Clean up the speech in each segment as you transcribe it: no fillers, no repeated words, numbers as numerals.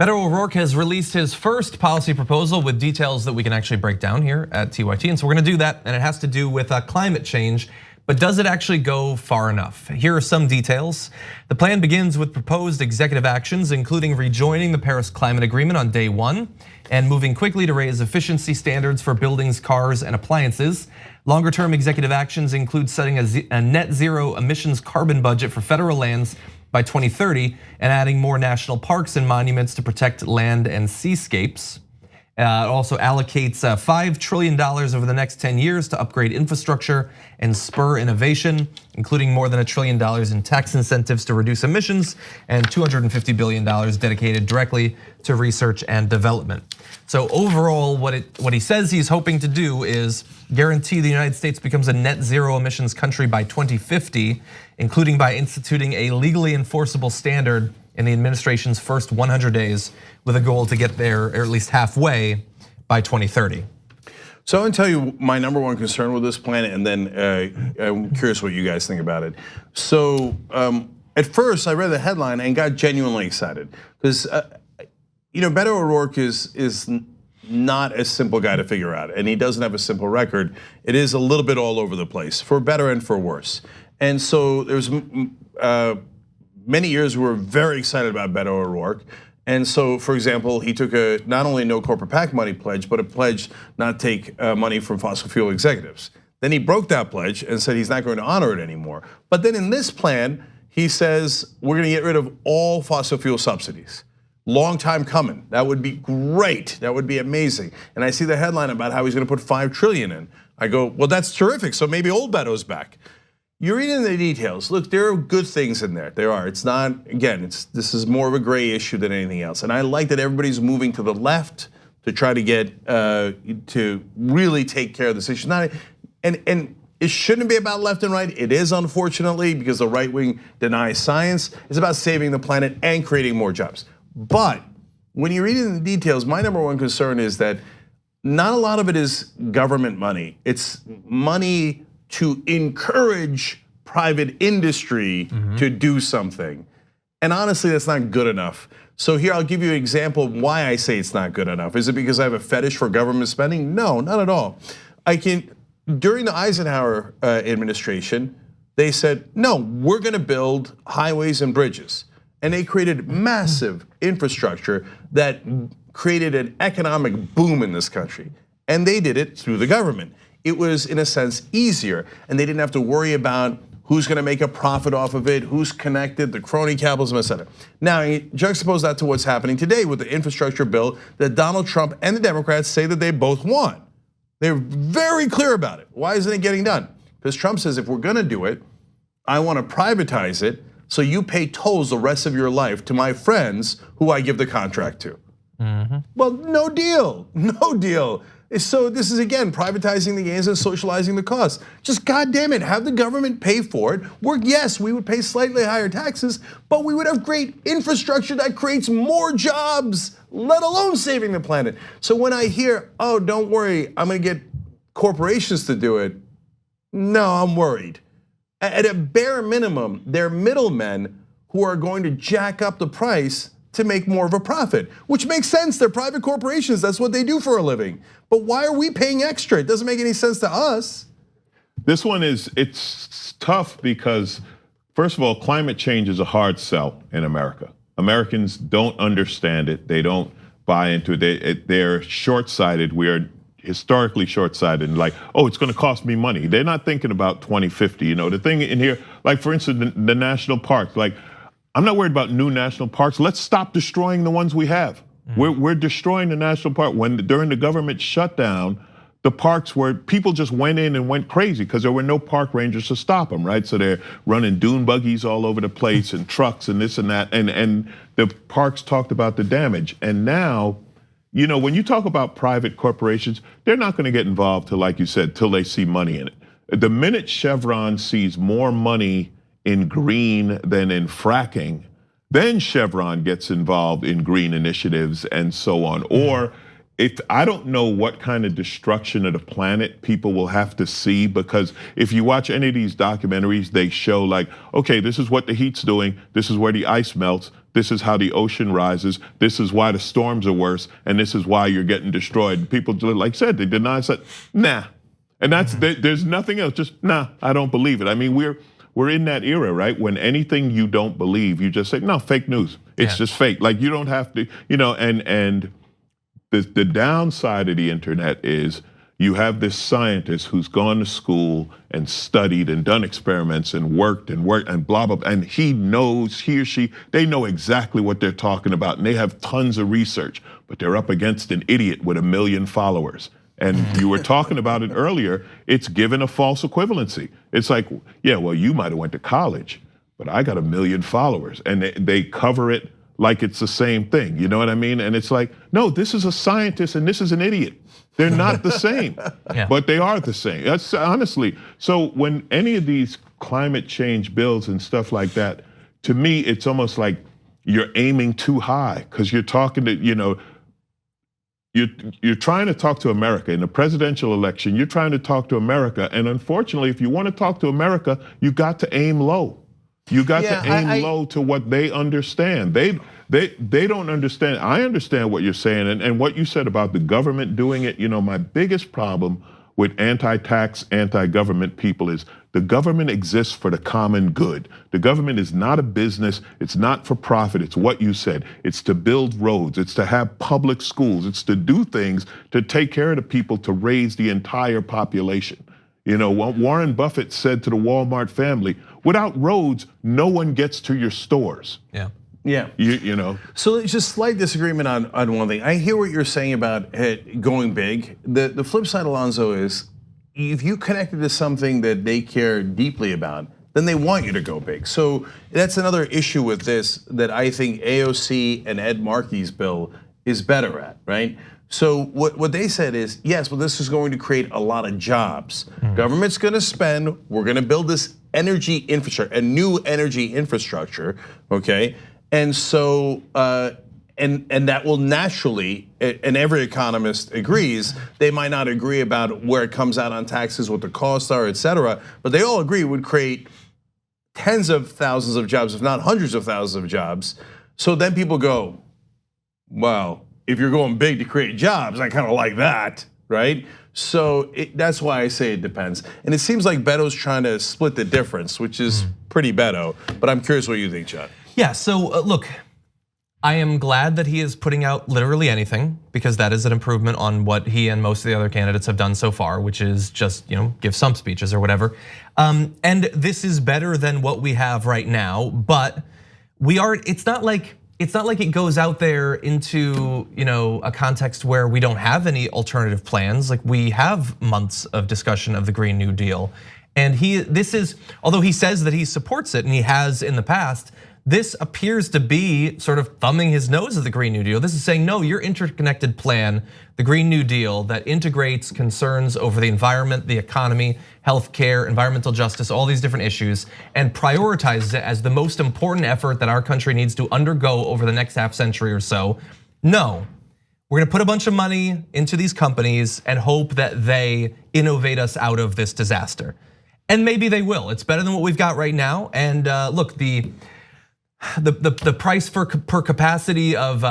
Beto O'Rourke has released his first policy proposal with details that we can actually break down here at TYT. And so we're gonna do that, and it has to do with climate change. But does it actually go far enough? Here are some details. The plan begins with proposed executive actions, including rejoining the Paris Climate Agreement on day one and moving quickly to raise efficiency standards for buildings, cars, and appliances. Longer term executive actions include setting a net zero emissions carbon budget for federal lands by 2030 and adding more national parks and monuments to protect land and seascapes. It also allocates $5 trillion over the next 10 years to upgrade infrastructure and spur innovation, including more than $1 trillion in tax incentives to reduce emissions and $250 billion dedicated directly to research and development. So overall, what he says he's hoping to do is guarantee the United States becomes a net zero emissions country by 2050, including by instituting a legally enforceable standard in the administration's first 100 days, with a goal to get there, or at least halfway, by 2030. So I'm gonna tell you my number one concern with this plan, and then I'm curious what you guys think about it. So at first I read the headline and got genuinely excited because Beto O'Rourke is not a simple guy to figure out, and he doesn't have a simple record. It is a little bit all over the place, for better and for worse. And so there's many years we were very excited about Beto O'Rourke. And so, for example, he took a not only no corporate PAC money pledge, but a pledge not take money from fossil fuel executives. Then he broke that pledge and said he's not going to honor it anymore. But then in this plan, he says we're going to get rid of all fossil fuel subsidies. Long time coming. That would be great. That would be amazing. And I see the headline about how he's going to put $5 trillion in. I go, well, that's terrific. So maybe old Beto's back. You're reading the details. Look, there are good things in there. There are. It's not, again, this is more of a gray issue than anything else. And I like that everybody's moving to the left to try to get to really take care of this issue. And it shouldn't be about left and right. It is, unfortunately, because the right wing denies science. It's about saving the planet and creating more jobs. But when you're reading the details, my number one concern is that not a lot of it is government money. It's money to encourage private industry to do something. And honestly, that's not good enough. So here, I'll give you an example of why I say it's not good enough. Is it because I have a fetish for government spending? No, not at all. During the Eisenhower administration, they said, no, we're gonna build highways and bridges. And they created massive infrastructure that created an economic boom in this country. And they did it through the government. It was, in a sense, easier, and they didn't have to worry about who's gonna make a profit off of it, who's connected, the crony capitalism, et cetera. Now, juxtapose that to what's happening today with the infrastructure bill that Donald Trump and the Democrats say that they both want. They're very clear about it. Why isn't it getting done? Because Trump says, if we're gonna do it, I wanna privatize it, so you pay tolls the rest of your life to my friends who I give the contract to. Well, no deal, no deal. So this is, again, privatizing the gains and socializing the costs. Just goddamn it, have the government pay for it. Yes, we would pay slightly higher taxes, but we would have great infrastructure that creates more jobs, let alone saving the planet. So when I hear, oh, don't worry, I'm gonna get corporations to do it, no, I'm worried. At a bare minimum, they're middlemen who are going to jack up the price to make more of a profit, which makes sense. They're private corporations, that's what they do for a living. But why are we paying extra? It doesn't make any sense to us. This one it's tough because, first of all, climate change is a hard sell in America. Americans don't understand it, they don't buy into it, they're short-sighted. We are historically short-sighted and like, oh, it's gonna cost me money. They're not thinking about 2050, the thing in here, like for instance, the national parks, like, I'm not worried about new national parks. Let's stop destroying the ones we have. We're destroying the national park. During the government shutdown, the parks where people just went in and went crazy because there were no park rangers to stop them, right? So they're running dune buggies all over the place and trucks and this and that. And the parks talked about the damage. And now, when you talk about private corporations, they're not gonna get involved till, like you said, till they see money in it. The minute Chevron sees more money in green than in fracking, then Chevron gets involved in green initiatives and so on. Or I don't know what kind of destruction of the planet people will have to see, because if you watch any of these documentaries, they show like, okay, this is what the heat's doing, this is where the ice melts, this is how the ocean rises, this is why the storms are worse, and this is why you're getting destroyed. People, like I said, they deny, said, nah. And that's, there's nothing else, just, nah, I don't believe it. I mean, we're in that era, right? When anything you don't believe, you just say, no, fake news. It's just fake. Like, you don't have to, and the downside of the internet is you have this scientist who's gone to school and studied and done experiments and worked and blah, blah, and he or she, they know exactly what they're talking about, and they have tons of research, but they're up against an idiot with 1 million followers. And you were talking about it earlier, it's given a false equivalency. It's like, yeah, well, you might have went to college, but I got 1 million followers. And they cover it like it's the same thing, you know what I mean? And it's like, no, this is a scientist and this is an idiot. They're not the same, but they are the same. That's honestly, so when any of these climate change bills and stuff like that, to me, it's almost like you're aiming too high because you're talking to, you're trying to talk to America. In the presidential election, you're trying to talk to America. And unfortunately, if you want to talk to America, you got to aim low. You got to aim low to what they understand. They don't understand. I understand what you're saying and what you said about the government doing it. My biggest problem with anti-tax, anti-government people is the government exists for the common good. The government is not a business, it's not for profit, it's what you said. It's to build roads, it's to have public schools, it's to do things to take care of the people, to raise the entire population. Warren Buffett said to the Walmart family, without roads, no one gets to your stores. Yeah. So it's just slight disagreement on one thing. I hear what you're saying about going big. The flip side, Alonzo, is if you connected to something that they care deeply about, then they want you to go big. So that's another issue with this that I think AOC and Ed Markey's bill is better at, right? So what they said is, yes, well, this is going to create a lot of jobs. Government's gonna spend, we're gonna build this energy infrastructure, a new energy infrastructure, okay? And so, and that will naturally, and every economist agrees, they might not agree about where it comes out on taxes, what the costs are, et cetera, but they all agree it would create tens of thousands of jobs, if not hundreds of thousands of jobs. So then people go, well, if you're going big to create jobs, I kind of like that, right? So that's why I say it depends. And it seems like Beto's trying to split the difference, which is pretty Beto, but I'm curious what you think, John. Yeah, so look, I am glad that he is putting out literally anything because that is an improvement on what he and most of the other candidates have done so far, which is just give some speeches or whatever. And this is better than what we have right now, but it's not like it goes out there into a context where we don't have any alternative plans. Like we have months of discussion of the Green New Deal, and although he says that he supports it and he has in the past, this appears to be sort of thumbing his nose at the Green New Deal. This is saying, no, your interconnected plan, the Green New Deal that integrates concerns over the environment, the economy, healthcare, environmental justice, all these different issues, and prioritizes it as the most important effort that our country needs to undergo over the next half century or so. No, we're gonna put a bunch of money into these companies and hope that they innovate us out of this disaster. And maybe they will. It's better than what we've got right now. And look, the price per capacity of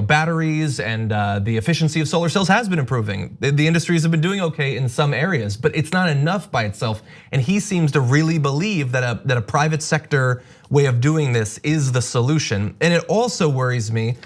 batteries and the efficiency of solar cells has been improving. The industries have been doing okay in some areas, but it's not enough by itself. And he seems to really believe that a private sector way of doing this is the solution. And it also worries me.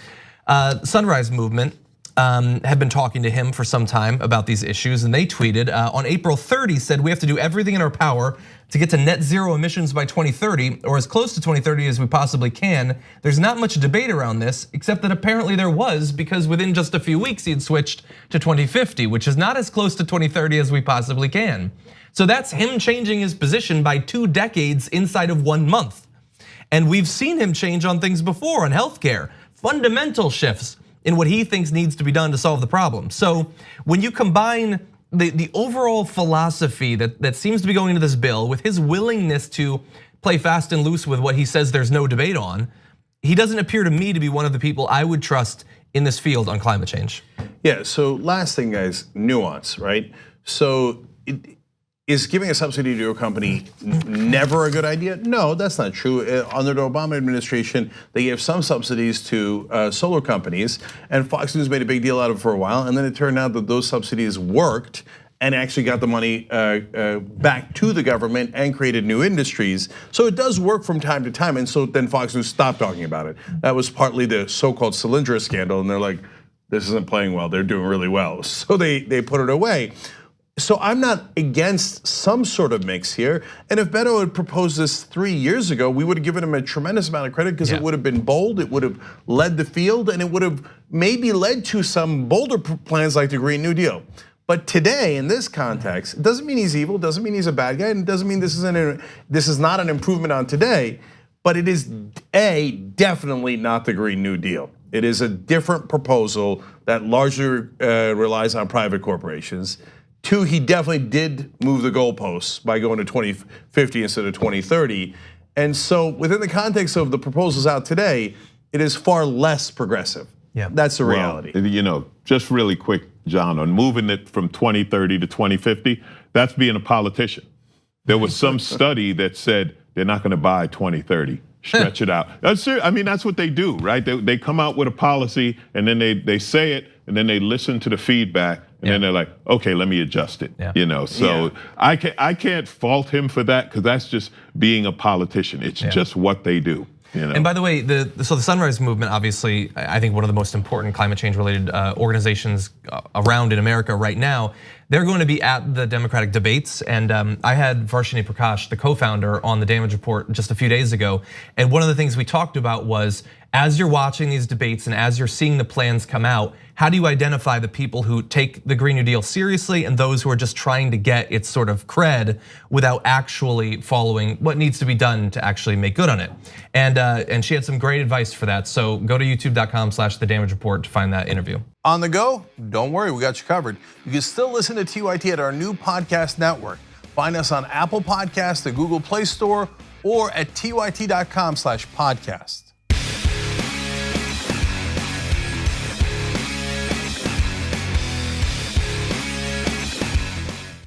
Sunrise Movement have been talking to him for some time about these issues, and they tweeted on April 30, said we have to do everything in our power to get to net zero emissions by 2030, or as close to 2030 as we possibly can. There's not much debate around this, except that apparently there was, because within just a few weeks he had switched to 2050, which is not as close to 2030 as we possibly can. So that's him changing his position by 2 decades inside of 1 month. And we've seen him change on things before, on healthcare, fundamental shifts in what he thinks needs to be done to solve the problem. So when you combine the overall philosophy that seems to be going into this bill with his willingness to play fast and loose with what he says there's no debate on, he doesn't appear to me to be one of the people I would trust in this field on climate change. Yeah, so last thing, guys, nuance, right? So is giving a subsidy to a company never a good idea? No, that's not true. Under the Obama administration, they gave some subsidies to solar companies, and Fox News made a big deal out of it for a while, and then it turned out that those subsidies worked and actually got the money back to the government and created new industries. So it does work from time to time, and so then Fox News stopped talking about it. That was partly the so-called Solyndra scandal, and they're like, this isn't playing well, they're doing really well. So they put it away. So I'm not against some sort of mix here. And if Beto had proposed this 3 years ago, we would have given him a tremendous amount of credit because it would have been bold, it would have led the field, and it would have maybe led to some bolder plans like the Green New Deal. But today, in this context, it doesn't mean he's evil, it doesn't mean he's a bad guy, and it doesn't mean this is not an improvement on today, but it is definitely not the Green New Deal. It is a different proposal that largely relies on private corporations. 2, he definitely did move the goalposts by going to 2050 instead of 2030. And so within the context of the proposals out today, it is far less progressive. Yeah, that's the reality. Well, you know, just really quick, John, on moving it from 2030 to 2050, that's being a politician. There was some study that said they're not gonna buy 2030. Stretch it out. I mean, that's what they do, right? They come out with a policy and then they say it and then they listen to the feedback and then they're like, okay, let me adjust it. You know, so I can't fault him for that because that's just being a politician. It's just what they do. You know? And by the way, so the Sunrise Movement, obviously, I think one of the most important climate change related organizations around in America right now, they're going to be at the Democratic debates. And I had Varshini Prakash, the co-founder, on the Damage Report just a few days ago. And one of the things we talked about was, as you're watching these debates and as you're seeing the plans come out, how do you identify the people who take the Green New Deal seriously and those who are just trying to get its sort of cred without actually following what needs to be done to actually make good on it? And she had some great advice for that. So go to youtube.com/thedamagereport to find that interview. On the go? Don't worry, we got you covered. You can still listen to TYT at our new podcast network. Find us on Apple Podcasts, the Google Play Store, or at tyt.com/podcast.